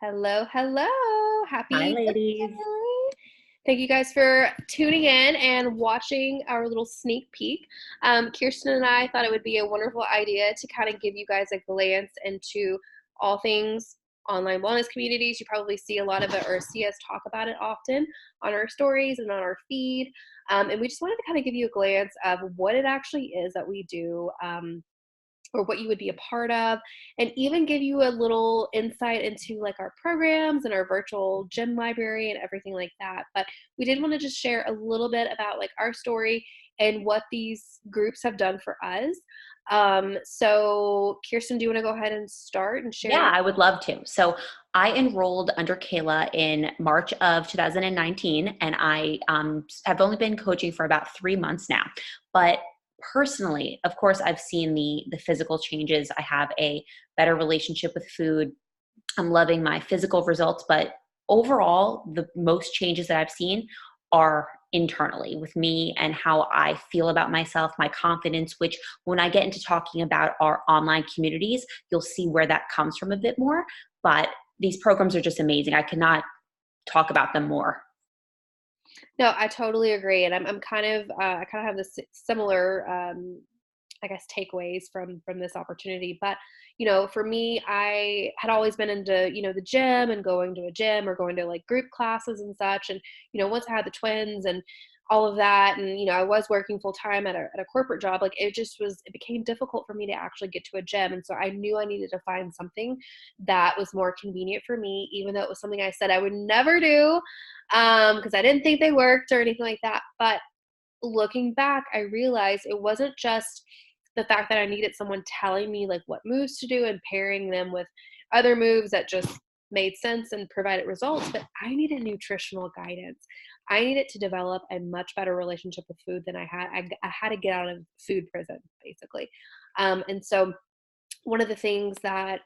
Hello, hello. Hi, Happy ladies. Wednesday. Thank you guys for tuning in and watching our little sneak peek. Kirsten and I thought it would be a wonderful idea to kind of give you guys a glance into all things online wellness communities. You probably see a lot of it or see us talk about it often on our stories and on our feed. And we just wanted to kind of give you a glance of what it actually is that we do. Or what you would be a part of, and even give you a little insight into like our programs and our virtual gym library and everything like that. But we did want to just share a little bit about like our story and what these groups have done for us. So Kirsten, do you want to go ahead and start and share Yeah, your I would love to. So I enrolled under Kayla in March of 2019, and I have only been coaching for about 3 months now. But personally, of course, I've seen the physical changes. I have a better relationship with food. I'm loving my physical results, but overall, the most changes that I've seen are internally with me and how I feel about myself, my confidence, which when I get into talking about our online communities, you'll see where that comes from a bit more. But these programs are just amazing. I cannot talk about them more. No, I totally agree, and I'm kind of I kind of have this similar I guess takeaways from this opportunity. But for me, I had always been into the gym and going to a gym or going to like group classes and such. And once I had the twins and all of that, and I was working full time at a corporate job, like it became difficult for me to actually get to a gym. And so I knew I needed to find something that was more convenient for me, even though it was something I said I would never do, because I didn't think they worked or anything like that. But looking back, I realized it wasn't just the fact that I needed someone telling me like what moves to do and pairing them with other moves that just made sense and provided results, but I needed nutritional guidance. I needed to develop a much better relationship with food than I had. I had to get out of food prison, basically. And so one of the things that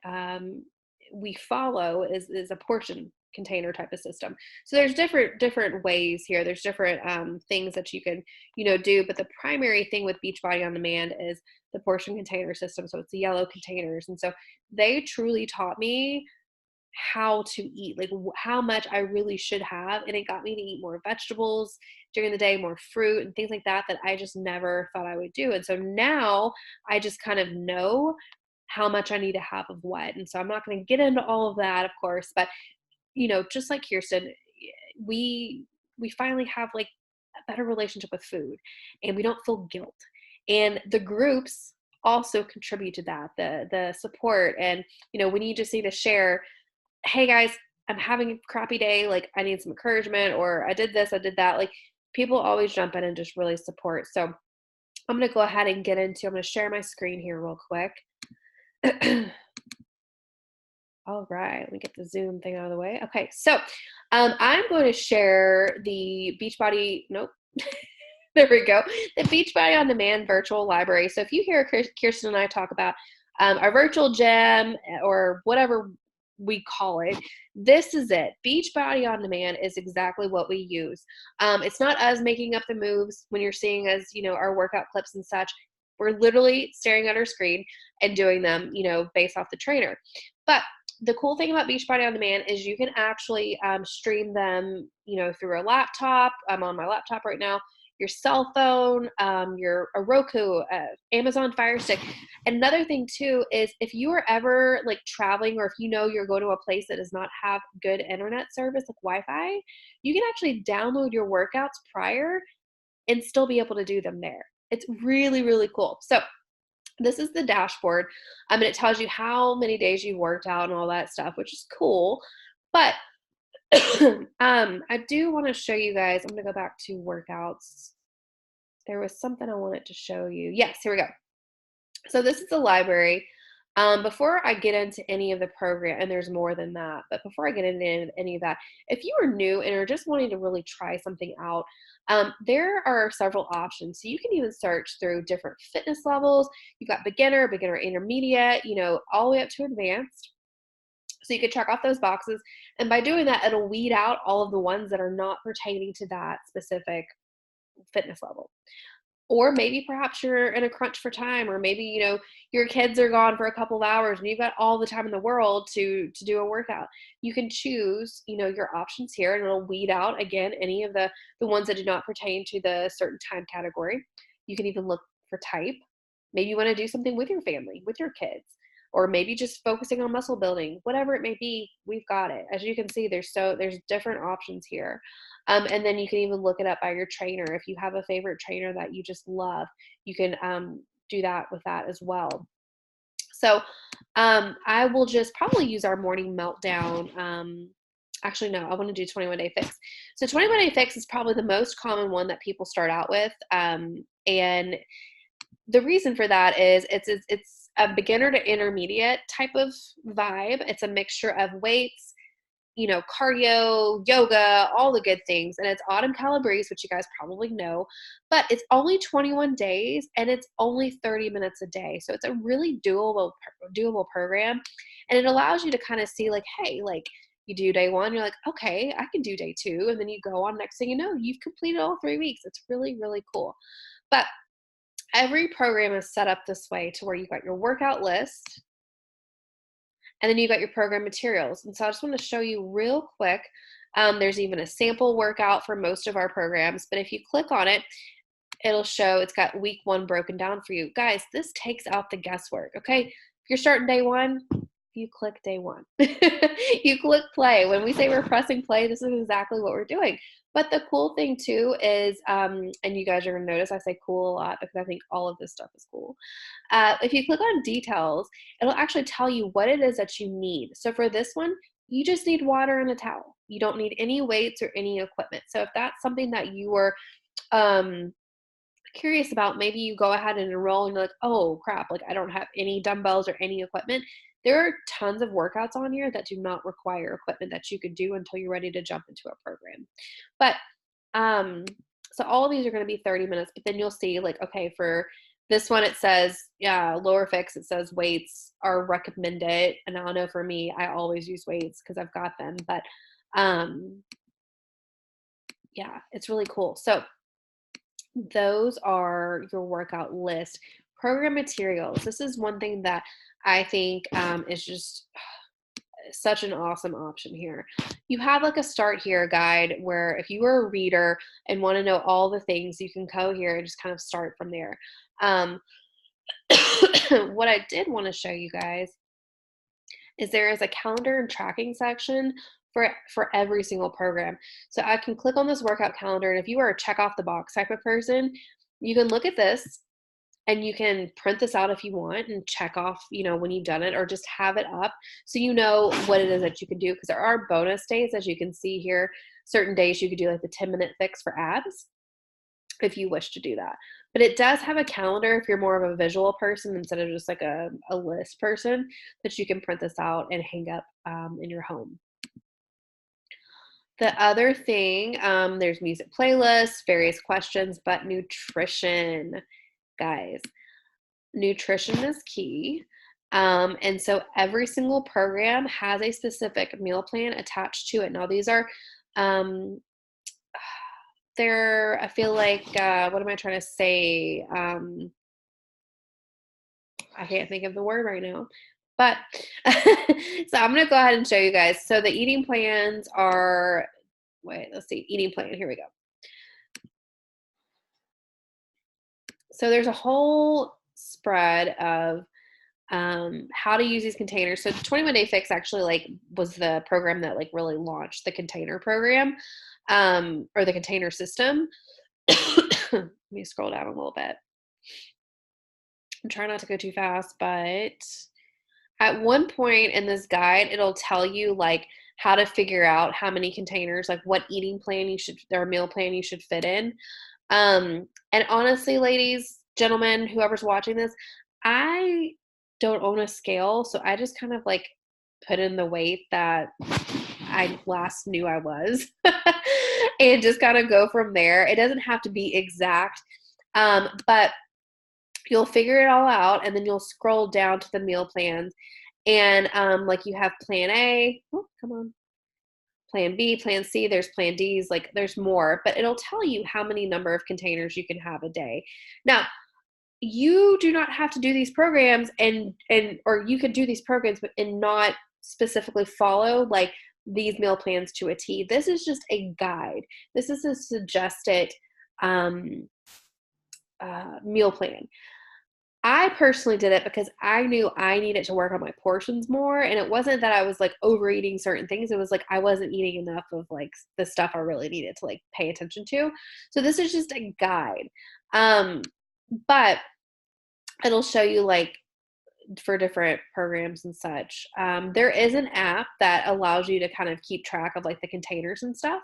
we follow is a portion container type of system. So there's different ways here. There's different things that you can do, but the primary thing with Beachbody On Demand is the portion container system. So it's the yellow containers, and so they truly taught me how to eat, like how much I really should have, and it got me to eat more vegetables during the day, more fruit and things like that I just never thought I would do. And so now I just kind of know how much I need to have of what. And so I'm not going to get into all of that, of course, but just like Kirsten, we finally have like a better relationship with food, and we don't feel guilt. And the groups also contribute to that, the support. And when you just need to share, hey guys, I'm having a crappy day, like I need some encouragement, or I did this, I did that. Like people always jump in and just really support. So I'm going to go ahead and I'm going to share my screen here real quick. All right, let me get the Zoom thing out of the way. Okay, so I'm going to share the Beachbody, nope, there we go, the Beachbody On Demand virtual library. So if you hear Kirsten and I talk about our virtual gym or whatever we call it, this is it. Beachbody On Demand is exactly what we use. It's not us making up the moves when you're seeing us, our workout clips and such. We're literally staring at our screen and doing them, based off the trainer. But the cool thing about Beachbody On Demand is you can actually stream them, through a laptop. I'm on my laptop right now. Your cell phone, your a Roku, Amazon Fire Stick. Another thing too is if you are ever like traveling, or if you're going to a place that does not have good internet service, like Wi-Fi, you can actually download your workouts prior and still be able to do them there. It's really, really cool. So this is the dashboard. And it tells you how many days you've worked out and all that stuff, which is cool. But I do want to show you guys. I'm going to go back to workouts. There was something I wanted to show you. Yes, here we go. So this is the library. Before I get into any of the program, and there's more than that, but before I get into any of that, if you are new and are just wanting to really try something out, there are several options. So you can even search through different fitness levels. You've got beginner, beginner intermediate, all the way up to advanced. So you can check off those boxes. And by doing that, it'll weed out all of the ones that are not pertaining to that specific fitness level. Or maybe perhaps you're in a crunch for time, or maybe, your kids are gone for a couple of hours and you've got all the time in the world to do a workout. You can choose, your options here, and it'll weed out again any of the ones that do not pertain to the certain time category. You can even look for type. Maybe you want to do something with your family, with your kids, or maybe just focusing on muscle building. Whatever it may be, we've got it. As you can see, there's different options here. And then you can even look it up by your trainer. If you have a favorite trainer that you just love, you can do that with that as well. So I will just probably use our morning meltdown. Actually, no, I want to do 21 Day Fix. So 21 Day Fix is probably the most common one that people start out with. And the reason for that is it's a beginner to intermediate type of vibe. It's a mixture of weights, cardio, yoga, all the good things. And it's Autumn Calabrese, which you guys probably know, but it's only 21 days and it's only 30 minutes a day. So it's a really doable program. And it allows you to kind of see like, hey, like you do day one, you're like, okay, I can do day two. And then you go on, next thing you know, you've completed all 3 weeks. It's really, really cool. But every program is set up this way to where you got your workout list, and then you got your program materials. And so I just want to show you real quick. There's even a sample workout for most of our programs, but if you click on it, it'll show it's got week 1 broken down for you. Guys, this takes out the guesswork, okay? If you're starting day 1, you click day 1. You click play. When we say we're pressing play, this is exactly what we're doing. But the cool thing too is, and you guys are going to notice I say cool a lot because I think all of this stuff is cool. If you click on details, it'll actually tell you what it is that you need. So for this one, you just need water and a towel. You don't need any weights or any equipment. So if that's something that you were curious about, maybe you go ahead and enroll and you're like, oh crap, like I don't have any dumbbells or any equipment. There are tons of workouts on here that do not require equipment that you could do until you're ready to jump into a program. But so all of these are going to be 30 minutes, but then you'll see like, okay, for this one, it says, yeah, lower fix, it says weights are recommended. And I know for me, I always use weights because I've got them, but yeah, it's really cool. So those are your workout list. Program materials. This is one thing that I think is just such an awesome option here. You have like a start here guide where if you are a reader and want to know all the things, you can go here and just kind of start from there. What I did want to show you guys is there is a calendar and tracking section for every single program. So I can click on this workout calendar, and if you are a check off the box type of person, you can look at this and you can print this out if you want and check off, when you've done it, or just have it up so you know what it is that you can do. Because there are bonus days, as you can see here. Certain days you could do like the 10-minute fix for abs if you wish to do that. But it does have a calendar if you're more of a visual person instead of just like a list person, that you can print this out and hang up in your home. The other thing, there's music playlists, various questions, but nutrition, guys. Nutrition is key. And so every single program has a specific meal plan attached to it. Now these are, I feel like, what am I trying to say? I can't think of the word right now. But so I'm going to go ahead and show you guys. So the eating plans are, let's see, eating plan. Here we go. So there's a whole spread of how to use these containers. So 21 Day Fix actually was the program that really launched the container program, or the container system. Let me scroll down a little bit. I'm trying not to go too fast, but at one point in this guide, it'll tell you how to figure out how many containers, what eating plan or meal plan you should fit in. And honestly, ladies, gentlemen, whoever's watching this, I don't own a scale, so I just kind of put in the weight that I last knew I was and just kind of go from there. It doesn't have to be exact, but you'll figure it all out, and then you'll scroll down to the meal plans, and you have plan A. Oh, come on. plan B, plan C, there's plan D's, like there's more, but it'll tell you how many number of containers you can have a day. Now, you do not have to do these programs and or you could do these programs but and not specifically follow like these meal plans to a T. This is just a guide. This is a suggested meal plan. I personally did it because I knew I needed to work on my portions more. And it wasn't that I was like overeating certain things. It was like I wasn't eating enough of like the stuff I really needed to like pay attention to. So this is just a guide. But it'll show you like for different programs and such. There is an app that allows you to kind of keep track of like the containers and stuff,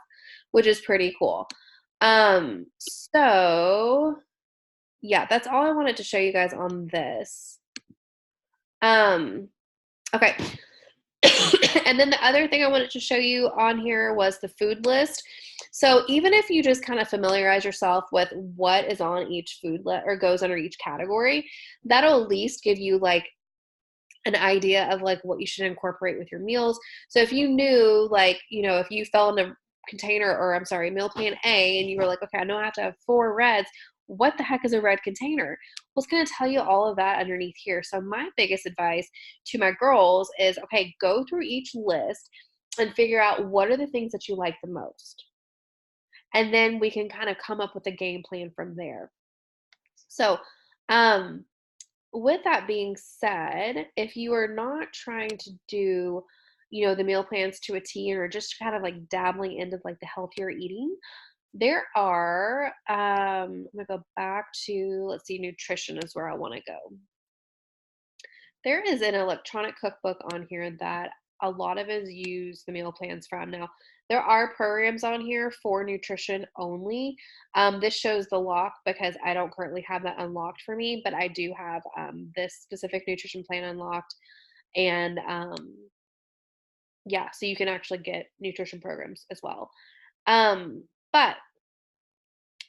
which is pretty cool. So yeah, that's all I wanted to show you guys on this. Okay. And then the other thing I wanted to show you on here was the food list. So even if you just kind of familiarize yourself with what is on each food list or goes under each category, that'll at least give you like an idea of like what you should incorporate with your meals. So if you knew like, you know, if you fell into container or I'm sorry, meal plan A and you were like, okay, I know I have to have 4 reds. What the heck is a red container? Well, it's going to tell you all of that underneath here. So my biggest advice to my girls is, okay, go through each list and figure out what are the things that you like the most. And then we can kind of come up with a game plan from there. So, with that being said, if you are not trying to do, you know, the meal plans to a T or just kind of like dabbling into like the healthier eating, there are, I'm gonna go back to, let's see, nutrition is where I want to go. There is an electronic cookbook on here that a lot of us use the meal plans from. Now, there are programs on here for nutrition only. This shows the lock because I don't currently have that unlocked for me, but I do have this specific nutrition plan unlocked. And yeah, so you can actually get nutrition programs as well. But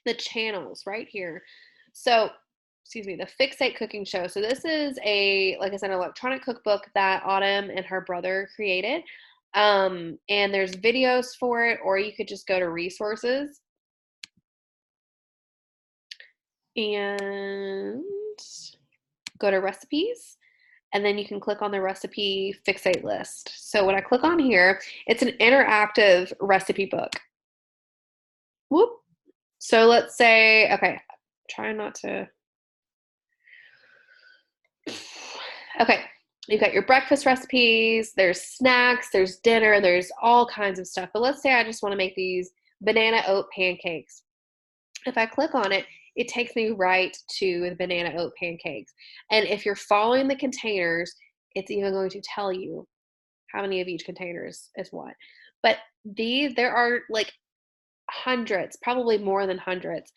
the channels right here. So, excuse me, the Fixate Cooking Show. So this is a, like I said, an electronic cookbook that Autumn and her brother created. And there's videos for it, or you could just go to resources and go to recipes. And then you can click on the recipe Fixate list. So when I click on here, it's an interactive recipe book. Whoop. So let's say, okay, try not to. Okay, you've got your breakfast recipes, there's snacks, there's dinner, there's all kinds of stuff. But let's say I just want to make these banana oat pancakes. If I click on it, it takes me right to the banana oat pancakes. And if you're following the containers, it's even going to tell you how many of each container is what. But there are like hundreds, probably more than hundreds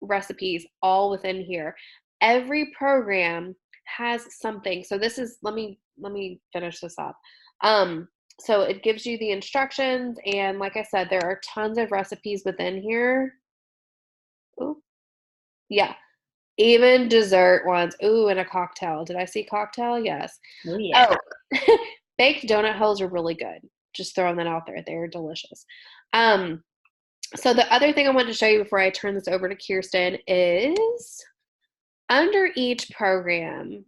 recipes all within here. Every program has something. So this is, let me finish this up. So it gives you the instructions, and like I said, there are tons of recipes within here. Ooh, yeah, even dessert ones. Ooh, and a cocktail. Did I see cocktail? Yes. Oh yeah. Oh, baked donut holes are really good. Just throwing that out there. They're delicious. So the other thing I want to show you before I turn this over to Kirsten is under each program,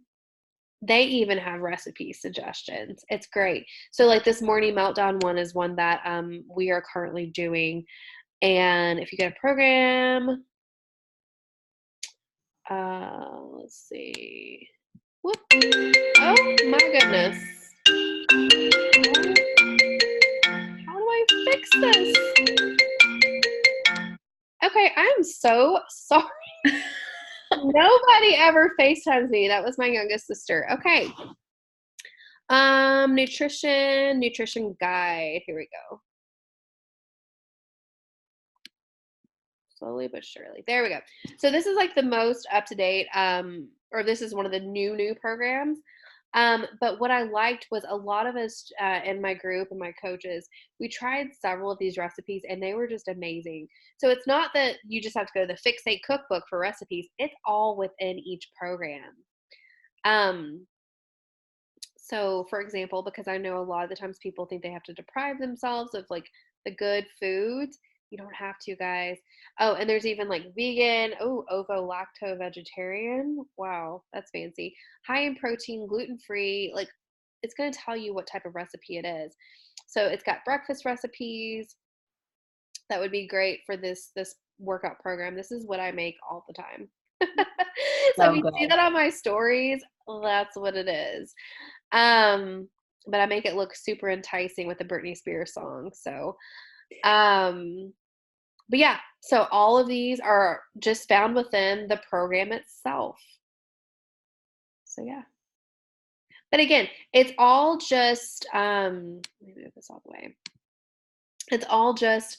they even have recipe suggestions. It's great. So like this morning meltdown one is one that we are currently doing. And if you get a program, let's see. Whoop. Oh my goodness. How do I fix this? Okay, I'm so sorry. Nobody ever FaceTimes me. That was my youngest sister. Okay. Nutrition guide. Here we go. Slowly but surely. There we go. So this is like the most up to date, or this is one of the new programs. But what I liked was a lot of us in my group and my coaches, we tried several of these recipes and they were just amazing. So it's not that you just have to go to the Fixate cookbook for recipes. It's all within each program. So, for example, because I know a lot of the times people think they have to deprive themselves of like the good foods. You don't have to, guys. Oh, and there's even like vegan, oh, ovo lacto vegetarian. Wow, that's fancy. High in protein, gluten free. Like it's going to tell you what type of recipe it is. So it's got breakfast recipes that would be great for this workout program. This is what I make all the time. So if So you see good. that on my stories, that's what it is. Um, but I make it look super enticing with the Britney Spears song. So, um, but yeah, so all of these are just found within the program itself. So yeah. But again, it's all just let me move this all the way. It's all just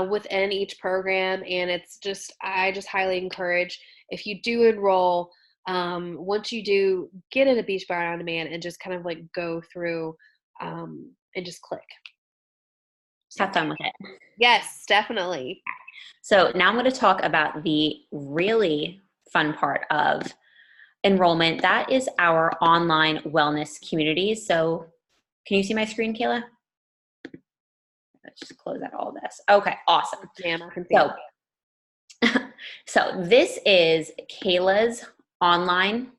within each program, and it's just I just highly encourage if you do enroll. Once you do get in a Beachbody on Demand and just kind of like go through and just click. So Have fun with it. yes, definitely. So now I'm going to talk about the really fun part of enrollment. That is our online wellness community. So can you see my screen, Kayla? Let's just close out all this. Okay, awesome. Ma'am, I can see it. So, so this is Kayla's online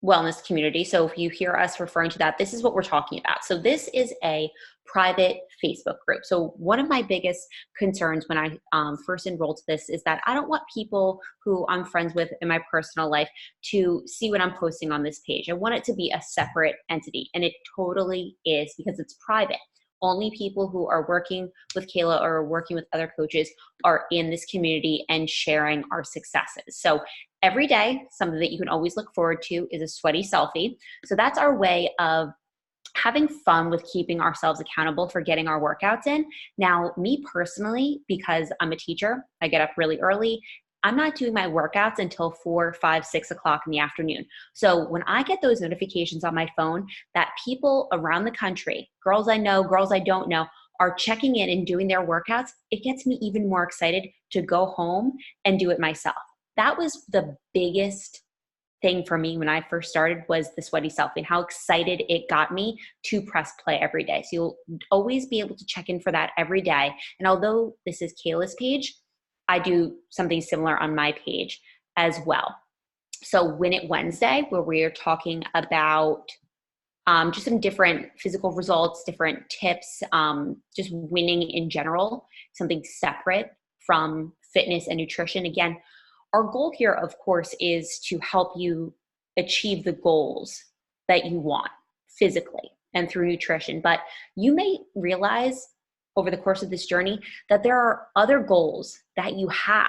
wellness community. So if you hear us referring to that, this is what we're talking about. So this is a private Facebook group. So one of my biggest concerns when I first enrolled to this is that I don't want people who I'm friends with in my personal life to see what I'm posting on this page. I want it to be a separate entity, and it totally is because it's private. Only people who are working with Kayla or working with other coaches are in this community and sharing our successes. So every day, something that you can always look forward to is a sweaty selfie. So that's our way of having fun with keeping ourselves accountable for getting our workouts in. Now, me personally, because I'm a teacher, I get up really early. I'm not doing my workouts until 4, 5, 6 o'clock in the afternoon. So when I get those notifications on my phone that people around the country, girls I know, girls I don't know, are checking in and doing their workouts, it gets me even more excited to go home and do it myself. That was the biggest thing for me when I first started was the sweaty selfie and how excited it got me to press play every day. So you'll always be able to check in for that every day. And although this is Kayla's page, I do something similar on my page as well. So Win It Wednesday, where we are talking about just some different physical results, different tips, just winning in general, something separate from fitness and nutrition. Again, our goal here, of course, is to help you achieve the goals that you want physically and through nutrition. But you may realize over the course of this journey that there are other goals that you have.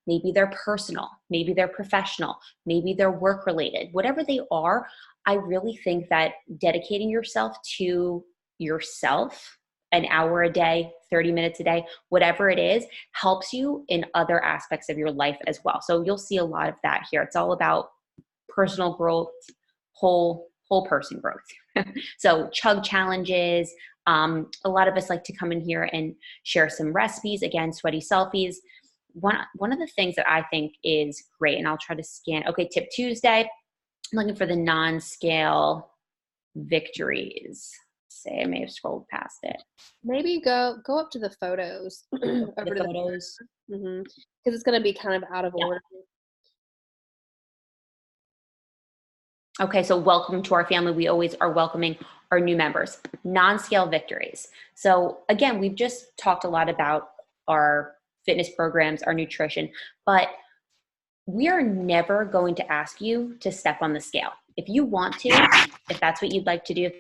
Maybe they're personal, maybe they're professional, maybe they're work related. Whatever they are, I really think that dedicating yourself to yourself, an hour a day, 30 minutes a day, whatever it is, helps you in other aspects of your life as well. So you'll see a lot of that here. It's all about personal growth, whole person growth. So chug challenges. A lot of us like to come in here and share some recipes. Again, sweaty selfies. One of the things that I think is great, and I'll try to scan. Okay, Tip Tuesday. I'm looking for the non-scale victories. Say I may have scrolled past it. Maybe go up to the photos The over to the photos. because it's going to be kind of out of Yeah. order. Okay, so welcome to our family. We always are welcoming our new members. Non-scale victories. So again, we've just talked a lot about our fitness programs, our nutrition, but we are never going to ask you to step on the scale. If you want to, if that's what you'd like to do,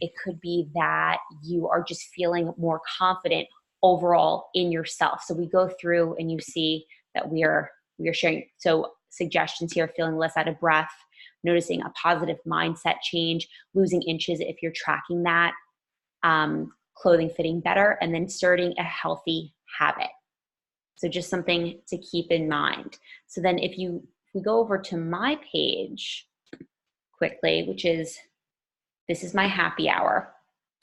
it could be that you are just feeling more confident overall in yourself. So we go through and you see that we are sharing so suggestions here: feeling less out of breath, noticing a positive mindset change, losing inches if you're tracking that, clothing fitting better, and then starting a healthy habit. So just something to keep in mind. So then if we go over to my page quickly, which is This is my happy hour.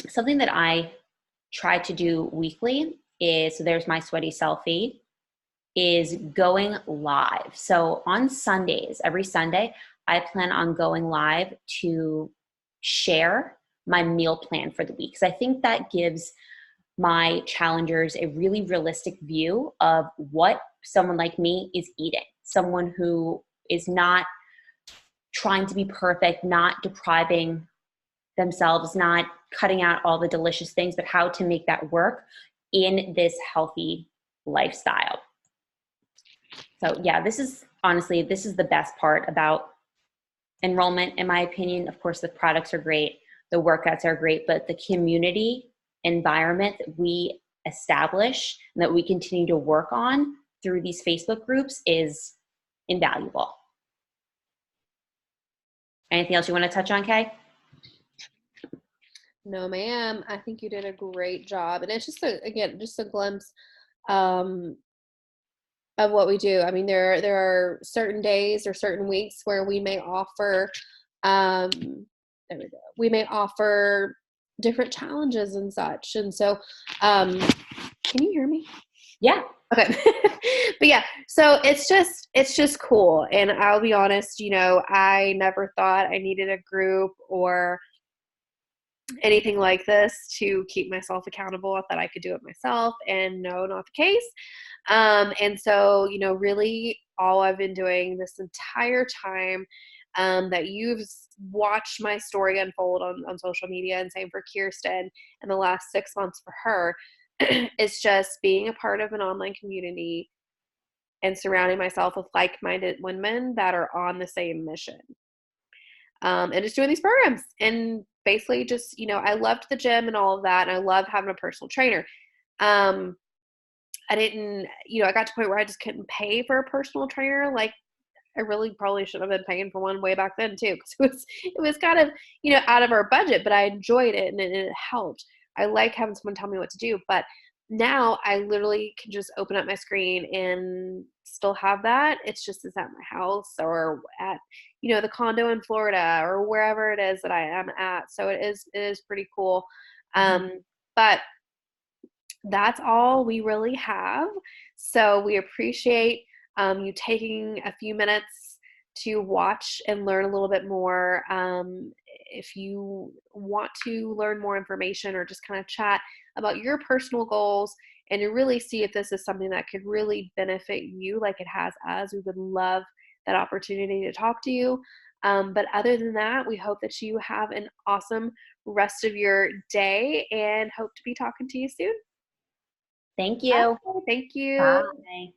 Something that I try to do weekly is, so there's my sweaty selfie, is going live. So on Sundays, every Sunday, I plan on going live to share my meal plan for the week. Because I think that gives my challengers a really realistic view of what someone like me is eating. Someone who is not trying to be perfect, not depriving themselves, not cutting out all the delicious things, but how to make that work in this healthy lifestyle. So yeah, this is honestly, this is the best part about enrollment, in my opinion. Of course, the products are great, the workouts are great, but the community environment that we establish and that we continue to work on through these Facebook groups is invaluable. Anything else you want to touch on, Kay? No, ma'am. I think you did a great job. And it's just again, just a glimpse um, of what we do. I mean, there are certain days or certain weeks where we may offer, um, there we go. We may offer different challenges and such. And so, can you hear me? Yeah. Okay. But yeah, so it's just cool. And I'll be honest, I never thought I needed a group or anything like this to keep myself accountable. I thought I could do it myself, and no, not the case. And so, really all I've been doing this entire time that you've watched my story unfold on social media, and same for Kirsten in the last 6 months for her, is just being a part of an online community and surrounding myself with like-minded women that are on the same mission. And just doing these programs and basically just, I loved the gym and all of that. And I love having a personal trainer. Um, I didn't, I got to a point where I just couldn't pay for a personal trainer. Like I really probably should have been paying for one way back then too. Cause it was kind of, out of our budget, but I enjoyed it and it helped. I like having someone tell me what to do, but now I literally can just open up my screen and still have that. It's at my house or at, the condo in Florida or wherever it is that I am at. So it is pretty cool. But that's all we really have. So we appreciate you taking a few minutes to watch and learn a little bit more. If you want to learn more information or just kind of chat about your personal goals and to really see if this is something that could really benefit you like it has us, we would love that opportunity to talk to you. But other than that, we hope that you have an awesome rest of your day and hope to be talking to you soon. Thank you. Okay, thank you. Bye.